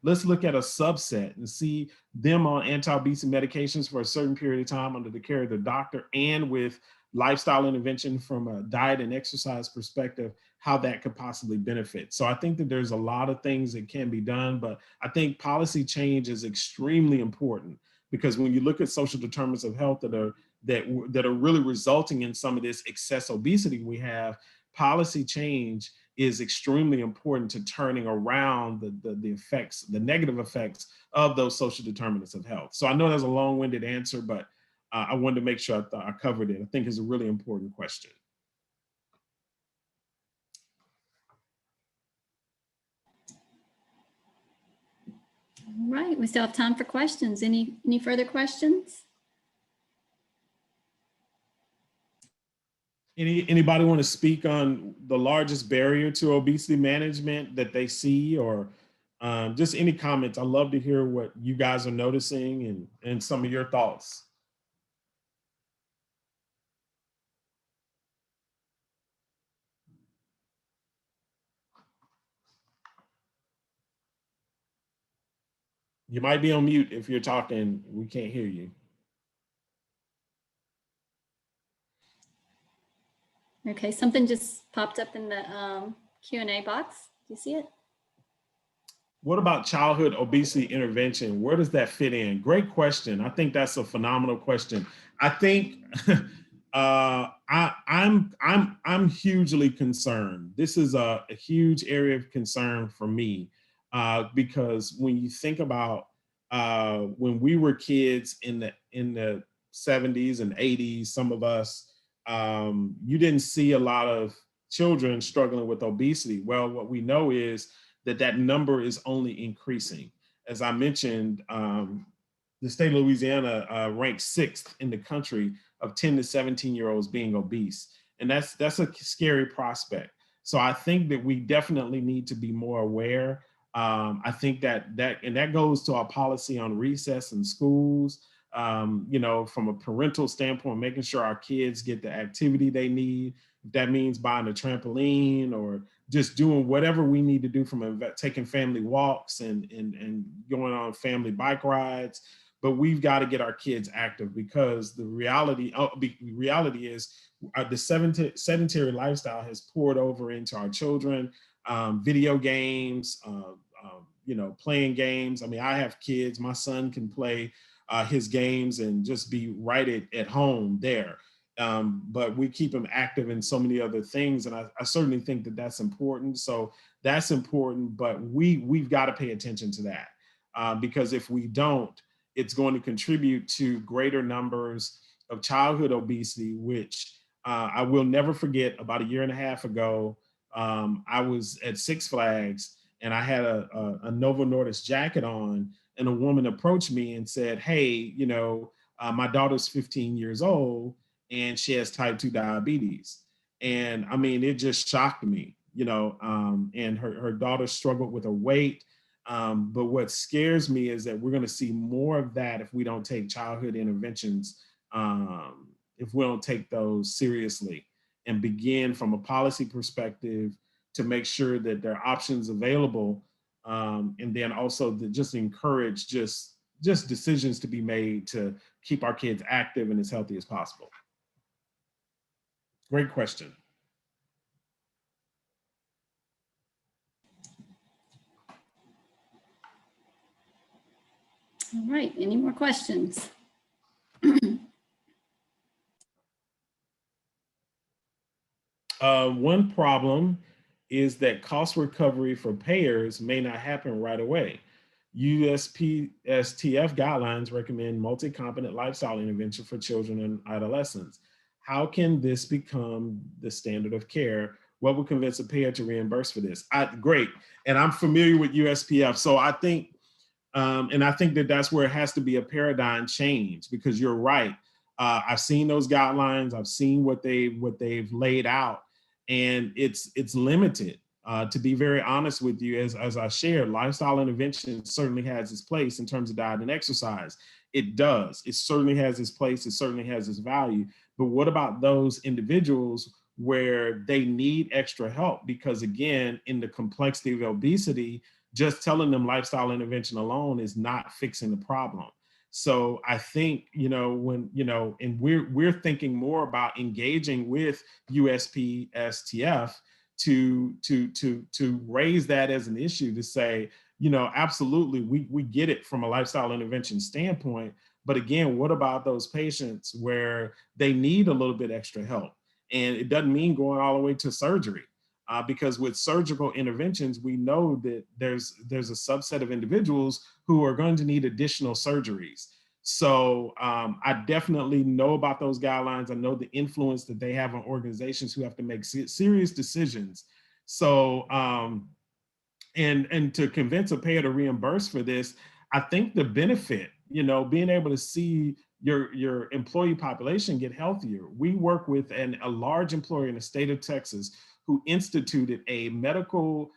let's look at a subset and see them on anti-obesity medications for a certain period of time under the care of the doctor, and with lifestyle intervention from a diet and exercise perspective, how that could possibly benefit. So I think that there's a lot of things that can be done, but I think policy change is extremely important, because when you look at social determinants of health that are really resulting in some of this excess obesity we have, policy change is extremely important to turning around the effects, the negative effects of those social determinants of health. So I know that's a long-winded answer, but I wanted to make sure I covered it. I think it's a really important question. All right, we still have time for questions. Any further questions? Anybody want to speak on the largest barrier to obesity management that they see, or just any comments? I'd love to hear what you guys are noticing and some of your thoughts. You might be on mute if you're talking. We can't hear you. Okay, something just popped up in the Q&A box. Do you see it? What about childhood obesity intervention? Where does that fit in? Great question. I think that's a phenomenal question. I think I'm hugely concerned. This is a huge area of concern for me because when you think about when we were kids in the 70s and 80s, some of us, you didn't see a lot of children struggling with obesity. Well, what we know is that number is only increasing. As I mentioned, the state of Louisiana ranks 6th in the country of 10 to 17-year-olds being obese. And that's a scary prospect. So I think that we definitely need to be more aware. I think that goes to our policy on recess in schools, from a parental standpoint, making sure our kids get the activity they need. If that means buying a trampoline or just doing whatever we need to do, from taking family walks and going on family bike rides. But we've got to get our kids active, because the reality is the sedentary lifestyle has poured over into our children. Video games, playing games. I mean, I have kids. My son can play his games and just be right at home there. But we keep them active in so many other things. And I certainly think that that's important. So that's important, but we've got to pay attention to that because if we don't, it's going to contribute to greater numbers of childhood obesity, which I will never forget. About a year and a half ago, I was at Six Flags and I had a Novo Nordisk jacket on, and a woman approached me and said, "Hey, my daughter's 15 years old and she has type 2 diabetes." And I mean, it just shocked me, and her daughter struggled with her weight. But what scares me is that we're going to see more of that if we don't take childhood interventions, if we don't take those seriously and begin from a policy perspective to make sure that there are options available, and then also to just encourage just decisions to be made to keep our kids active and as healthy as possible. Great question. All right, any more questions? One problem is that cost recovery for payers may not happen right away. USPSTF guidelines recommend multi-component lifestyle intervention for children and adolescents. How can this become the standard of care? What would convince a payer to reimburse for this? Great, and I'm familiar with USPF, so I think, and I think that that's where it has to be a paradigm change, because you're right. I've seen those guidelines. I've seen what they've laid out, and it's limited. To be very honest with you, as I shared, lifestyle intervention certainly has its place in terms of diet and exercise. It does. It certainly has its place. It certainly has its value. But what about those individuals where they need extra help? Because again, in the complexity of obesity, just telling them lifestyle intervention alone is not fixing the problem. So I think, and we're thinking more about engaging with USPSTF to raise that as an issue, to say, absolutely, we get it from a lifestyle intervention standpoint. But again, what about those patients where they need a little bit extra help? And it doesn't mean going all the way to surgery. because with surgical interventions, we know that there's a subset of individuals who are going to need additional surgeries. So I definitely know about those guidelines. I know the influence that they have on organizations who have to make serious decisions. So, and to convince a payer to reimburse for this, I think the benefit, being able to see your employee population get healthier. We work with a large employer in the state of Texas who instituted a medical,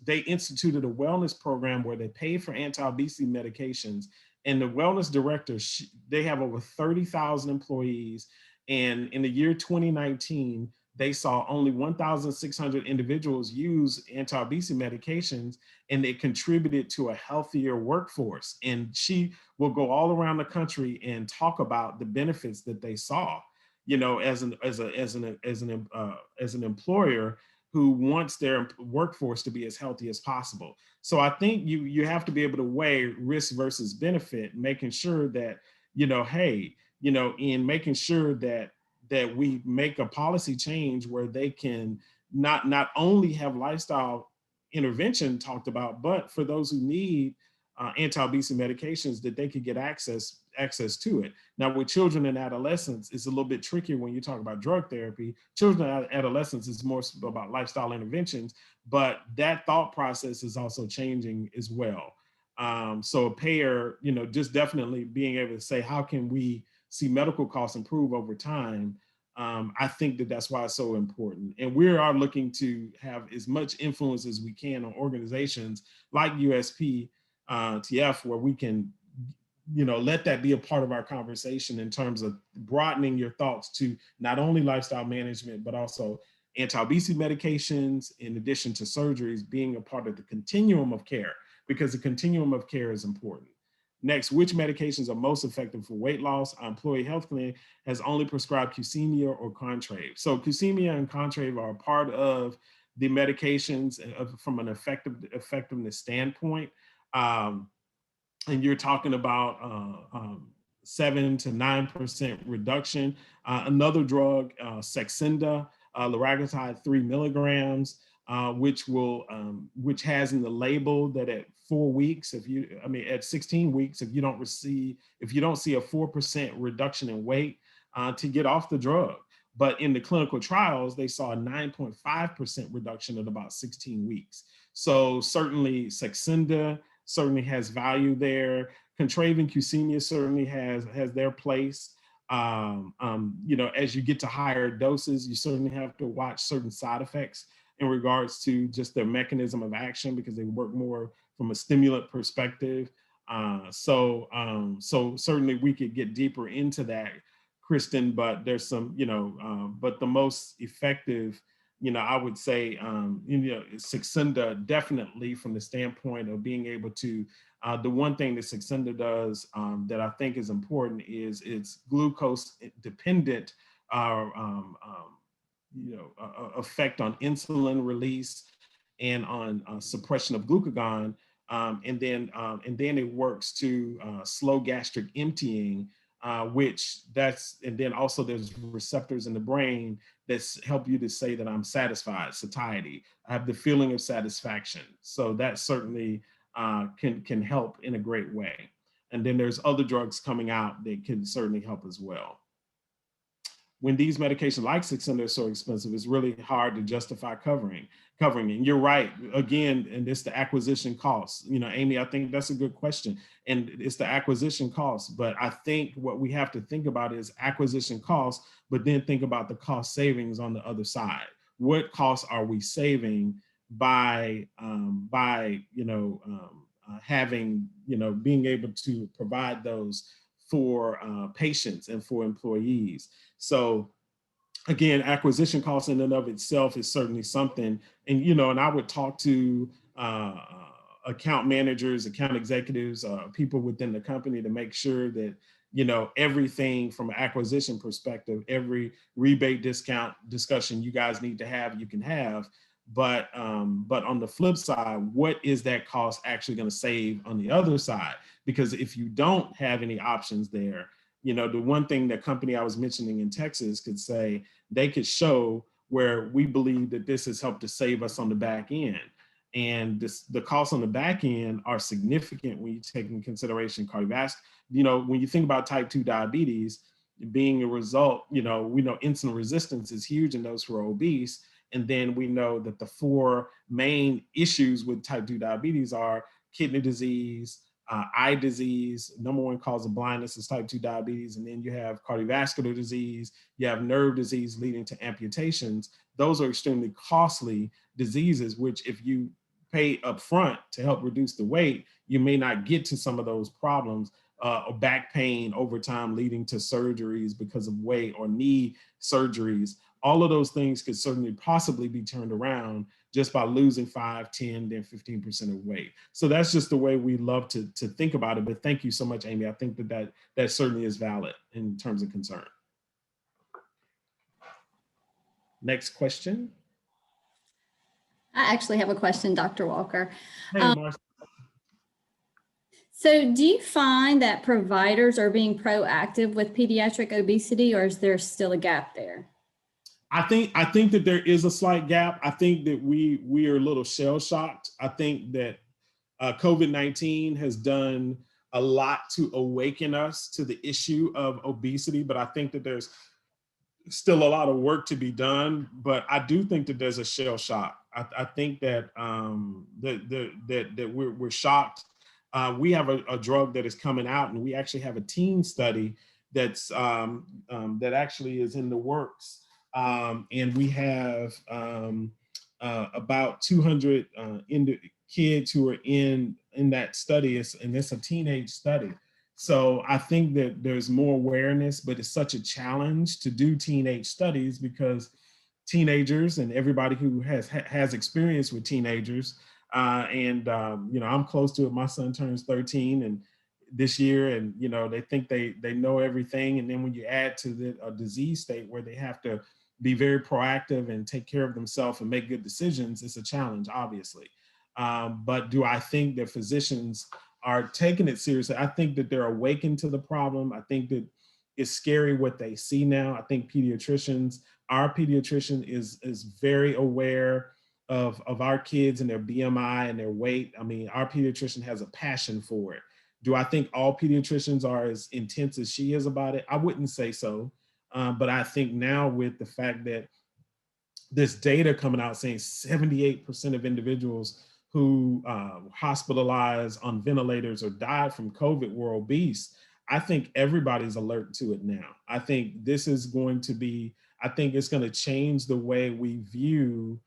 they instituted a wellness program where they pay for anti-obesity medications. And the wellness director, they have over 30,000 employees. And in the year 2019, they saw only 1,600 individuals use anti-obesity medications, and it contributed to a healthier workforce. And she will go all around the country and talk about the benefits that they saw, as an employer who wants their workforce to be as healthy as possible. So I think you have to be able to weigh risk versus benefit, making sure that, hey, in making sure that we make a policy change where they can not only have lifestyle intervention talked about, but for those who need anti-obesity medications, that they could get access to it. Now, with children and adolescents, it's a little bit trickier when you talk about drug therapy. Children and adolescents is more about lifestyle interventions, but that thought process is also changing as well. So a payer, just definitely being able to say, how can we see medical costs improve over time? I think that's why it's so important. And we are looking to have as much influence as we can on organizations like USP, TF, where we can, let that be a part of our conversation in terms of broadening your thoughts to not only lifestyle management, but also anti-obesity medications, in addition to surgeries, being a part of the continuum of care, because the continuum of care is important. Next, which medications are most effective for weight loss? Our employee health clinic has only prescribed Qsymia or Contrave. So Qsymia and Contrave are a part of the medications from an effectiveness standpoint. And you're talking about 7 to 9% reduction. Another drug, Saxenda, liraglutide 3 milligrams, which has in the label that at 4 weeks, at 16 weeks, if you don't see a 4% reduction in weight, to get off the drug. But in the clinical trials, they saw a 9.5% reduction at about 16 weeks. So certainly Saxenda certainly has value there. Contrave and Qsymia certainly has their place. As you get to higher doses, you certainly have to watch certain side effects in regards to just their mechanism of action, because they work more from a stimulant perspective. So certainly we could get deeper into that, Kristen, but there's some, but the most effective, I would say, Saxenda, definitely from the standpoint of being able to, the one thing that Saxenda does that I think is important is it's glucose dependent, effect on insulin release and on suppression of glucagon. And then it works to slow gastric emptying, and then also there's receptors in the brain that help you to say that I'm satisfied, satiety. I have the feeling of satisfaction. So that certainly can help in a great way. And then there's other drugs coming out that can certainly help as well. When these medications like Saxenda are so expensive, it's really hard to justify covering. And you're right, again, and it's the acquisition costs. Amy, I think that's a good question. And it's the acquisition costs. But I think what we have to think about is acquisition costs, but then think about the cost savings on the other side. What costs are we saving by having, being able to provide those for patients and for employees? So again, acquisition costs in and of itself is certainly something. And, and I would talk to account managers, account executives, people within the company to make sure that, everything from an acquisition perspective, every rebate discount discussion you guys need to have, you can have. But on the flip side, what is that cost actually going to save on the other side? Because if you don't have any options there, the one thing that company I was mentioning in Texas could say, they could show where we believe that this has helped to save us on the back end. And the costs on the back end are significant when you take into consideration cardiovascular. When you think about type 2 diabetes being a result, we know insulin resistance is huge in those who are obese. And then we know that the 4 main issues with type 2 diabetes are kidney disease, eye disease. Number 1 cause of blindness is type 2 diabetes. And then you have cardiovascular disease, you have nerve disease leading to amputations. Those are extremely costly diseases, which if you pay upfront to help reduce the weight, you may not get to some of those problems, or back pain over time leading to surgeries because of weight, or knee surgeries. All of those things could certainly possibly be turned around just by losing 5, 10, then 15% of weight. So that's just the way we love to think about it. But thank you so much, Amy. I think that certainly is valid in terms of concern. Next question. I actually have a question, Dr. Walker. Hey, Marcy. So do you find that providers are being proactive with pediatric obesity, or is there still a gap there? I think that there is a slight gap. I think that we are a little shell shocked. I think that COVID-19 has done a lot to awaken us to the issue of obesity, but I think that there's still a lot of work to be done. But I do think that there's a shell shock. I think that that we're shocked. We have a drug that is coming out, and we actually have a teen study that's that actually is in the works. And we have about 200 kids who are in that study, and it's a teenage study. So I think that there's more awareness, but it's such a challenge to do teenage studies because teenagers and everybody who has experience with teenagers, I'm close to it. My son turns 13 and this year, and they think they know everything, and then when you add to a disease state where they have to be very proactive and take care of themselves and make good decisions, it's a challenge, obviously. But do I think that physicians are taking it seriously? I think that they're awakened to the problem. I think that it's scary what they see now. I think our pediatrician is very aware of our kids and their BMI and their weight. I mean, our pediatrician has a passion for it. Do I think all pediatricians are as intense as she is about it? I wouldn't say so. But I think now with the fact that this data coming out saying 78% of individuals who hospitalized on ventilators or died from COVID were obese, I think everybody's alert to it now. I think this is going to be, I think it's going to change the way we view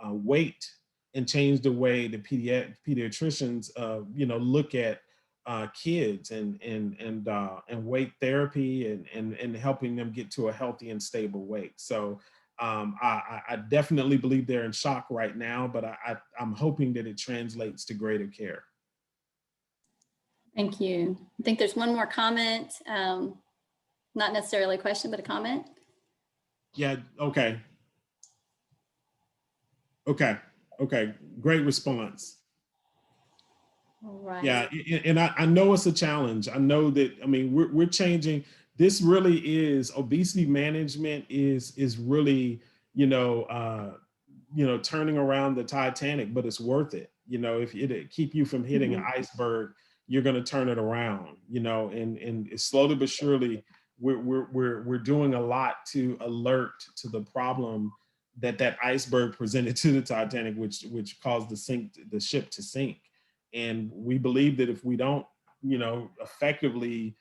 weight and change the way the pediatricians, look at kids and weight therapy and helping them get to a healthy and stable weight. So I definitely believe they're in shock right now, but I'm hoping that it translates to greater care. Thank you. I think there's one more comment, not necessarily a question, but a comment. Yeah, okay. Great response. All right. Yeah, and I know it's a challenge. I know that, I mean, we're changing. This really is, obesity management is really, turning around the Titanic, but it's worth it. If it keep you from hitting an iceberg, you're going to turn it around, and slowly but surely, we're doing a lot to alert to the problem that iceberg presented to the Titanic, which caused the ship to sink. And we believe that if we don't, effectively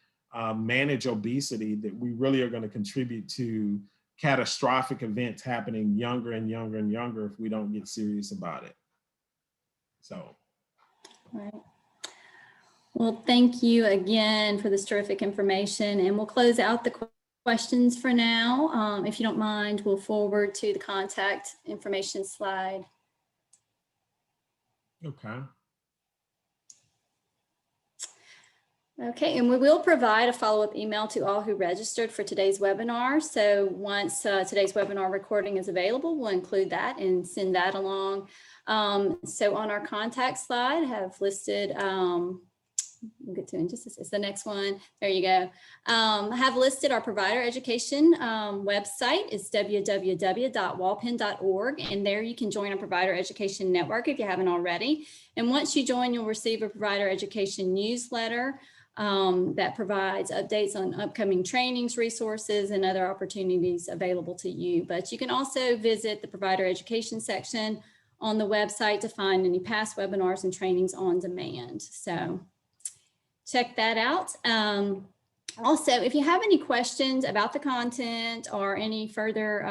manage obesity, that we really are going to contribute to catastrophic events happening younger and younger and younger if we don't get serious about it. So. Right. Well, thank you again for this terrific information, and we'll close out the questions for now. If you don't mind, we'll forward to the contact information slide. Okay. Okay, and we will provide a follow-up email to all who registered for today's webinar. So once today's webinar recording is available, we'll include that and send that along. So on our contact slide, I have listed we'll get to in just it's the next one. There you go. I have listed our provider education website. It's www.walpen.org, and there you can join our provider education network if you haven't already. And once you join, you'll receive a provider education newsletter that provides updates on upcoming trainings, resources, and other opportunities available to you. But you can also visit the provider education section on the website to find any past webinars and trainings on demand. So check that out. Also, if you have any questions about the content or any further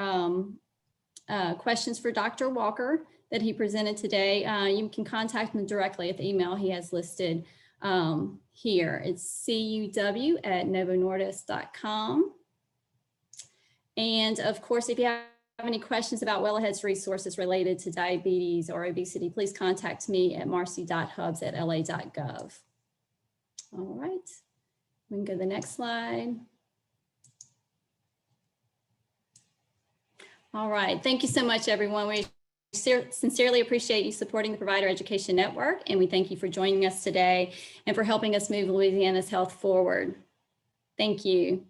questions for Dr. Walker that he presented today, you can contact him directly at the email he has listed here. It's cuw@novonordisk.com. And of course, if you have any questions about Wellhead's resources related to diabetes or obesity, please contact me at marcy.hubs@la.gov. All right, we can go to the next slide. All right, thank you so much, everyone. We sincerely appreciate you supporting the Provider Education Network, and we thank you for joining us today and for helping us move Louisiana's health forward. Thank you.